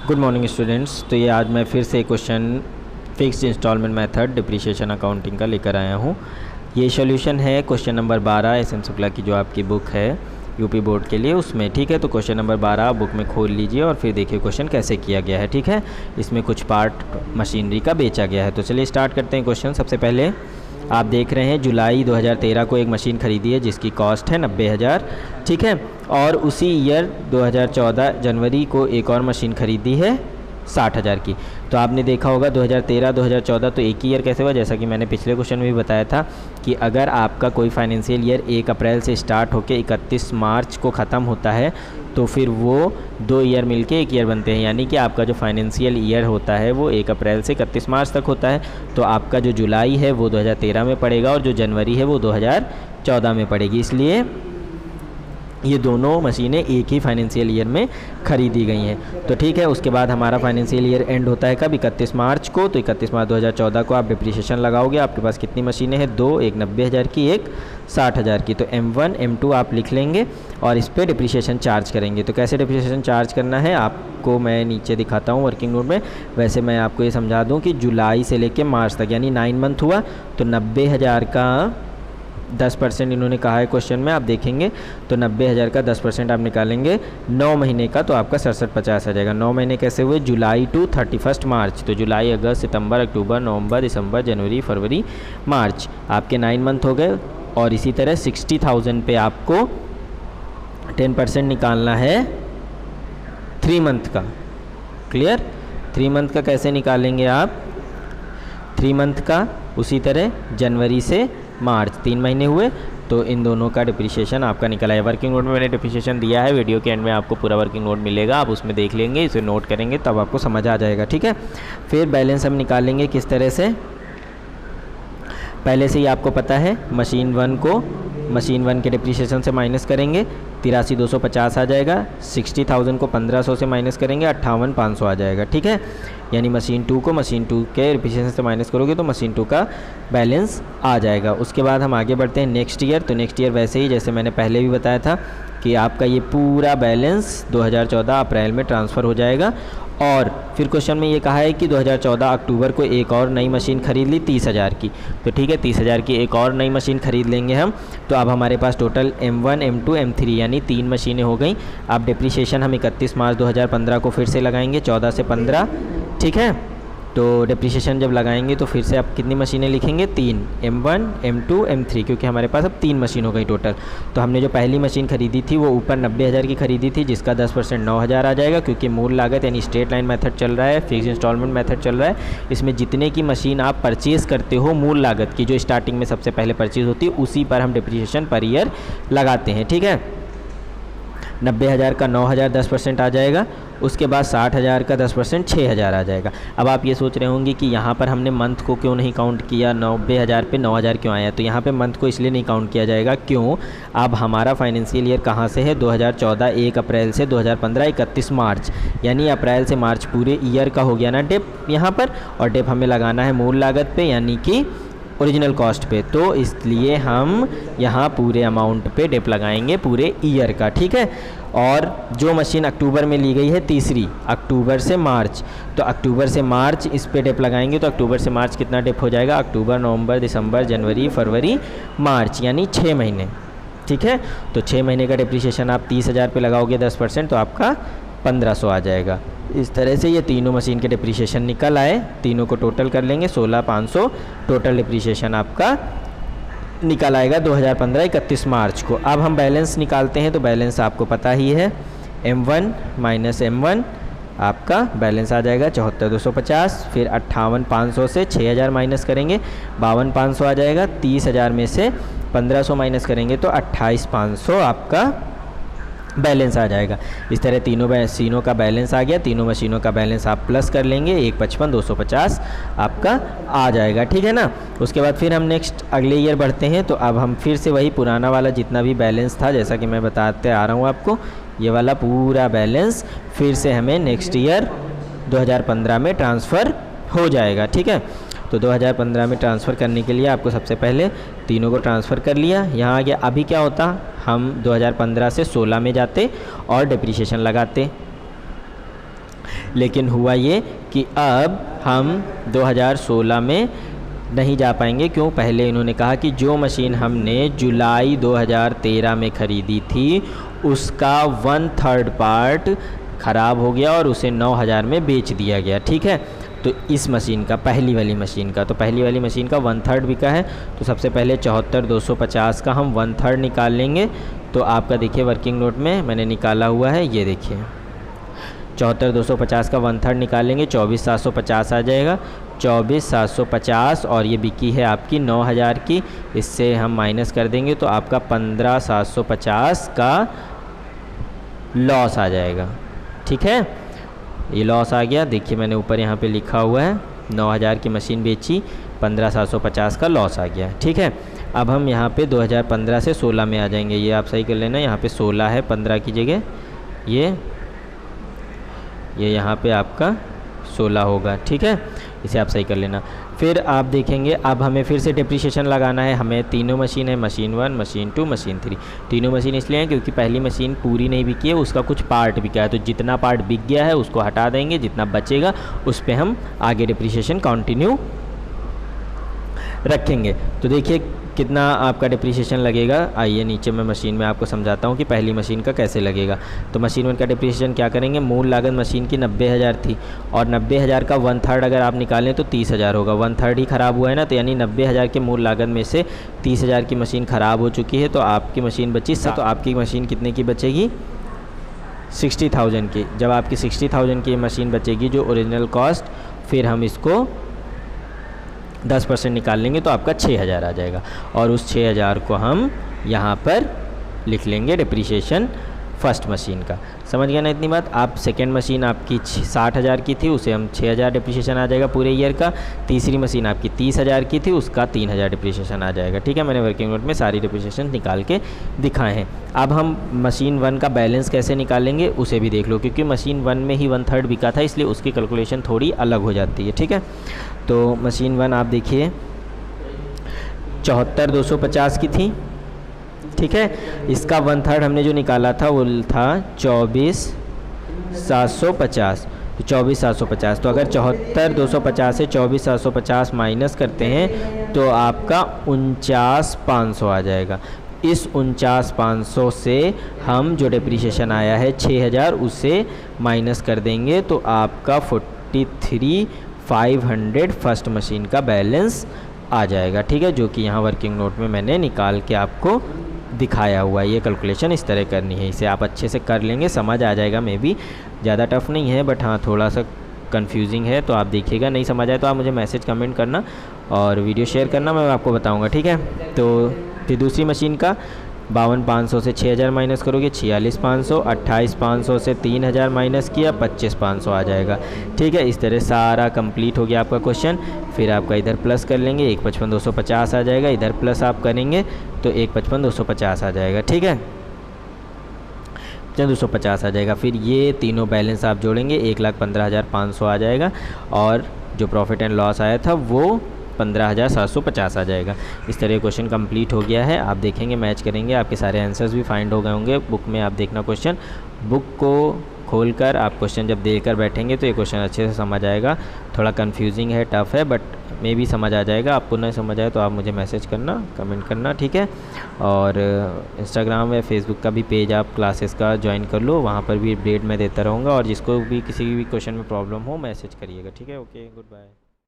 Good morning students. तो ये आज मैं फिर से question fixed installment method depreciation accounting का लेकर आया हूँ। ये सॉल्यूशन है question number 12 S M Shukla की जो आपकी बुक है यूपी बोर्ड के लिए उसमें। ठीक है, तो क्वेश्चन नंबर 12 बुक में खोल लीजिए और फिर देखिए क्वेश्चन कैसे किया गया है। ठीक है, इसमें कुछ पार्ट मशीनरी का बेचा गया है। तो चलिए स्टार्ट करते हैं क्वेश्चन। सबसे पहले आप देख रहे हैं जुलाई 2013 को एक मशीन खरीदी है जिसकी कॉस्ट है 90,000। ठीक है, और उसी ईयर 2014 जनवरी को एक और मशीन खरीदी है 60,000 की। तो आपने देखा होगा 2013-2014 तो एक ही ईयर कैसे हुआ, जैसा कि मैंने पिछले क्वेश्चन में भी बताया था कि अगर आपका कोई फाइनेंशियल ईयर 1 अप्रैल से स्टार्ट होकर 31 मार्च को ख़त्म होता है तो फिर वो 2 ईयर मिलके एक ईयर बनते हैं। यानी कि आपका जो फाइनेंशियल ईयर होता है वो 1 अप्रैल से 31 मार्च तक होता है। तो आपका जो जुलाई है वो 2013 में पड़ेगा और जो जनवरी है वो 2014 में पड़ेगी। इसलिए ये दोनों मशीनें एक ही फाइनेंशियल ईयर में खरीदी गई हैं। तो ठीक है, उसके बाद हमारा फाइनेंशियल ईयर एंड होता है कब, 31 मार्च को। तो 31 मार्च 2014 को आप डिप्रिसिएशन लगाओगे। आपके पास कितनी मशीनें हैं, 2, एक 90,000 की, एक 60,000 की। तो M1 M2 आप लिख लेंगे और इस पर डिप्रिसिएशन चार्ज करेंगे। तो कैसे डिप्रिसिएशन चार्ज करना है आपको मैं नीचे दिखाता हूँ वर्किंग नोट में। वैसे मैं आपको ये समझा दूँ कि जुलाई से लेकर मार्च तक यानी 9 मंथ हुआ तो 90,000 का 10% इन्होंने कहा है क्वेश्चन में, आप देखेंगे तो 90,000 का 10% आप निकालेंगे 9 महीने का तो आपका 6750 आ जाएगा। 9 महीने कैसे हुए, जुलाई टू 31 मार्च। तो जुलाई, अगस्त, सितंबर, अक्टूबर, नवंबर, दिसंबर, जनवरी, फरवरी, मार्च आपके 9 मंथ हो गए। और इसी तरह 60,000 पे आपको 10% निकालना है 3 मंथ का। क्लियर, 3 मंथ का कैसे निकालेंगे आप, 3 मंथ का उसी तरह जनवरी से मार्च 3 महीने हुए तो इन दोनों का डिप्रिसिएशन आपका निकला है। वर्किंग नोट में मैंने डिप्रिसिएशन दिया है, वीडियो के एंड में आपको पूरा वर्किंग नोट मिलेगा, आप उसमें देख लेंगे, इसे नोट करेंगे तब आपको समझ आ जाएगा। ठीक है, फिर बैलेंस हम निकालेंगे किस तरह से, पहले से ही आपको पता है मशीन 1 को मशीन 1 के डिप्रिसिएशन से माइनस करेंगे 83,250 आ जाएगा। 60,000 को 1,500 से माइनस करेंगे 58,500 आ जाएगा। ठीक है, यानी मशीन 2 को मशीन 2 के डिप्रिसिएशन से माइनस करोगे तो मशीन 2 का बैलेंस आ जाएगा। उसके बाद हम आगे बढ़ते हैं नेक्स्ट ईयर। तो नेक्स्ट ईयर वैसे ही जैसे मैंने पहले भी बताया था कि आपका ये पूरा बैलेंस 2014 अप्रैल में ट्रांसफ़र हो जाएगा। और फिर क्वेश्चन में ये कहा है कि 2014 अक्टूबर को एक और नई मशीन खरीद ली 30,000 की। तो ठीक है, 30,000 की एक और नई मशीन खरीद लेंगे हम। तो अब हमारे पास टोटल M1 M2 M3 यानी 3 मशीनें हो गई। अब डिप्रिसिएशन हम 31 मार्च 2015 को फिर से लगाएंगे 14 से 15। ठीक है, तो डिप्रिसिएशन जब लगाएंगे तो फिर से आप कितनी मशीनें लिखेंगे, 3, M1 M2 M3, क्योंकि हमारे पास अब 3 मशीन हो गई टोटल। तो हमने जो पहली मशीन खरीदी थी वो ऊपर 90,000 की खरीदी थी जिसका 10% 9,000 आ जाएगा, क्योंकि मूल लागत यानी स्ट्रेट लाइन मेथड चल रहा है, फिक्स इंस्टॉलमेंट मेथड चल रहा है। इसमें जितने की मशीन आप परचेज़ करते हो मूल लागत की जो स्टार्टिंग में सबसे पहले परचेज़ होती है उसी पर हम डिप्रिसिएशन पर ईयर लगाते हैं। ठीक है, 90,000 का 9,000 10% आ जाएगा। उसके बाद 60,000 का 10% 6,000 आ जाएगा। अब आप ये सोच रहे होंगे कि यहाँ पर हमने मंथ को क्यों नहीं काउंट किया, 90,000 पे 9,000 क्यों आया। तो यहाँ पे मंथ को इसलिए नहीं काउंट किया जाएगा, क्यों, अब हमारा फाइनेंशियल ईयर कहाँ से है, 2014 1 अप्रैल से 2015 31 मार्च, यानी अप्रैल से मार्च पूरे ईयर का हो गया ना डेप यहाँ पर। और डेप हमें लगाना है मूल लागत पे यानी कि ओरिजिनल कॉस्ट पे। तो इसलिए हम यहाँ पूरे अमाउंट पे डेप लगाएंगे पूरे ईयर का। ठीक है, और जो मशीन अक्टूबर में ली गई है तीसरी, अक्टूबर से मार्च, तो अक्टूबर से मार्च इस पे डेप लगाएंगे तो अक्टूबर से मार्च कितना डेप हो जाएगा, अक्टूबर, नवंबर, दिसंबर, जनवरी, फरवरी, मार्च, यानी 6 महीने। ठीक है, तो 6 महीने का डिप्रिसिएशन आप 30,000 पे लगाओगे 10% तो आपका 1,500 आ जाएगा। इस तरह से ये तीनों मशीन के डिप्रिसिएशन निकल आए, तीनों को टोटल कर लेंगे 16,500 टोटल डिप्रिसिएशन आपका निकल आएगा 2015 31 मार्च को। अब हम बैलेंस निकालते हैं। तो बैलेंस आपको पता ही है, M1 माइनस M1 आपका बैलेंस आ जाएगा 74,250। फिर 58,500 से 6,000 माइनस करेंगे 52,500 आ जाएगा। 30,000 में से 1,500 माइनस करेंगे तो 28,500 आपका बैलेंस आ जाएगा। इस तरह तीनों मशीनों का बैलेंस आ गया। तीनों मशीनों का बैलेंस आप प्लस कर लेंगे, 155,250 आपका आ जाएगा। ठीक है ना, उसके बाद फिर हम नेक्स्ट अगले ईयर बढ़ते हैं। तो अब हम फिर से वही पुराना वाला जितना भी बैलेंस था, जैसा कि मैं बताते आ रहा हूँ आपको, ये वाला पूरा बैलेंस फिर से हमें नेक्स्ट ईयर 2015 में ट्रांसफ़र हो जाएगा। ठीक है, तो 2015 में ट्रांसफ़र करने के लिए आपको सबसे पहले तीनों को ट्रांसफ़र कर लिया। यहाँ आ गया, अभी क्या होता, हम 2015 से 16 में जाते और डिप्रिसिएशन लगाते। लेकिन हुआ ये कि अब हम 2016 में नहीं जा पाएंगे। क्यों? पहले इन्होंने कहा कि जो मशीन हमने जुलाई 2013 में ख़रीदी थी उसका 1/3 पार्ट ख़राब हो गया और उसे 9000 में बेच दिया गया। ठीक है, तो इस मशीन का, पहली वाली मशीन का, तो पहली वाली मशीन का 1/3 बिका है। तो सबसे पहले 74,250 का हम 1/3 निकाल लेंगे। तो आपका देखिए वर्किंग नोट में मैंने निकाला हुआ है, ये देखिए 74,250 का 1/3 निकालेंगे, 24,750 आ जाएगा। 24,750 और ये बिकी है आपकी 9000 की, इससे हम माइनस कर देंगे तो आपका 15,750 का लॉस आ जाएगा। ठीक है, ये लॉस आ गया। देखिए मैंने ऊपर यहाँ पे लिखा हुआ है 9000 की मशीन बेची, 15,750 का लॉस आ गया। ठीक है, अब हम यहाँ पे 2015 से 16 में आ जाएंगे। ये आप सही कर लेना, यहाँ पे 16 है 15 की जगह, ये यहाँ पे आपका 16 होगा। ठीक है, इसे आप सही कर लेना। फिर आप देखेंगे अब हमें फिर से डिप्रिसिएशन लगाना है। हमें तीनों मशीन है, मशीन 1, मशीन 2, मशीन 3। तीनों मशीन इसलिए हैं क्योंकि पहली मशीन पूरी नहीं बिकी है, उसका कुछ पार्ट बिका है। तो जितना पार्ट बिक गया है उसको हटा देंगे, जितना बचेगा उस पर हम आगे डिप्रिसिएशन कंटिन्यू रखेंगे। तो देखिए कितना आपका डिप्रिसिएशन लगेगा। आइए नीचे मैं मशीन में आपको समझाता हूँ कि पहली मशीन का कैसे लगेगा। तो मशीन 1 का डिप्रिसिएशन क्या करेंगे, मूल लागत मशीन की 90,000 थी और 90,000 का 1/3 अगर आप निकालें तो 30,000 होगा। 1/3 ही ख़राब हुआ है ना, तो यानी 90,000 के मूल लागत में से 30,000 की मशीन ख़राब हो चुकी है, तो आपकी मशीन बची। तो आपकी मशीन कितने की बचेगी, 60,000 की। जब आपकी 60,000 की मशीन बचेगी जो ओरिजिनल कॉस्ट, फिर हम इसको 10% निकाल लेंगे तो आपका 6,000 आ जाएगा और उस 6,000 को हम यहाँ पर लिख लेंगे डिप्रिसिएशन फर्स्ट मशीन का। समझ गया ना इतनी बात। आप सेकेंड मशीन आपकी 60,000 की थी, उसे हम 6,000 डिप्रिसिएशन आ जाएगा पूरे ईयर का। तीसरी मशीन आपकी 30,000 की थी, उसका 3,000 डिप्रिसिएशन आ जाएगा। ठीक है, मैंने वर्किंग नोट में सारी डिप्रिसिएशन निकाल के दिखाए हैं। अब हम मशीन 1 का बैलेंस कैसे निकालेंगे उसे भी देख लो, क्योंकि मशीन 1 में ही 1/3 बिका था, इसलिए उसकी कैलकुलेशन थोड़ी अलग हो जाती है। ठीक है, तो मशीन 1 आप देखिए 74,250 की थी। ठीक है, इसका 1/3 हमने जो निकाला था वो था 24,750। तो 24,750, तो अगर 74,250 से 24,750 माइनस करते हैं तो आपका 49,500 आ जाएगा। इस 49,500 से हम जो डिप्रिसिएशन आया है 6,000 उसे माइनस कर देंगे तो आपका 43,500 फर्स्ट मशीन का बैलेंस आ जाएगा। ठीक है, जो कि यहाँ वर्किंग नोट में मैंने निकाल के आपको दिखाया हुआ है। ये कैलकुलेशन इस तरह करनी है, इसे आप अच्छे से कर लेंगे, समझ आ जाएगा। मे बी ज़्यादा टफ नहीं है, बट हाँ थोड़ा सा कंफ्यूजिंग है, तो आप देखिएगा। नहीं समझ आए तो आप मुझे मैसेज कमेंट करना और वीडियो शेयर करना, मैं आपको बताऊँगा। ठीक है, तो फिर दूसरी मशीन का 52,500 से 6,000 माइनस करोगे 46,500, 28,500 से 3,000 माइनस किया 25,500 आ जाएगा। ठीक है, इस तरह सारा कंप्लीट हो गया आपका क्वेश्चन। फिर आपका इधर प्लस कर लेंगे, 155,250 आ जाएगा। इधर प्लस आप करेंगे तो 155,250 आ जाएगा। ठीक है, 250 आ जाएगा। फिर ये तीनों बैलेंस आप जोड़ेंगे 1,15,500 आ जाएगा और जो प्रॉफिट एंड लॉस आया था वो 15,750 आ जाएगा। इस तरह क्वेश्चन कंप्लीट हो गया है। आप देखेंगे, मैच करेंगे, आपके सारे आंसर्स भी फाइंड हो गए होंगे। बुक में आप देखना क्वेश्चन, बुक को खोलकर आप क्वेश्चन जब देखकर बैठेंगे तो ये क्वेश्चन अच्छे से समझ आएगा। थोड़ा कंफ्यूजिंग है, टफ़ है, बट मे भी समझ आ जाएगा। आपको नहीं समझ आए तो आप मुझे मैसेज करना, कमेंट करना। ठीक है, और इंस्टाग्राम या फेसबुक का भी पेज आप क्लासेस का ज्वाइन कर लो, वहाँ पर भी अपडेट मैं देता रहूँगा। और जिसको भी किसी भी क्वेश्चन में प्रॉब्लम हो मैसेज करिएगा। ठीक है, ओके, गुड बाय।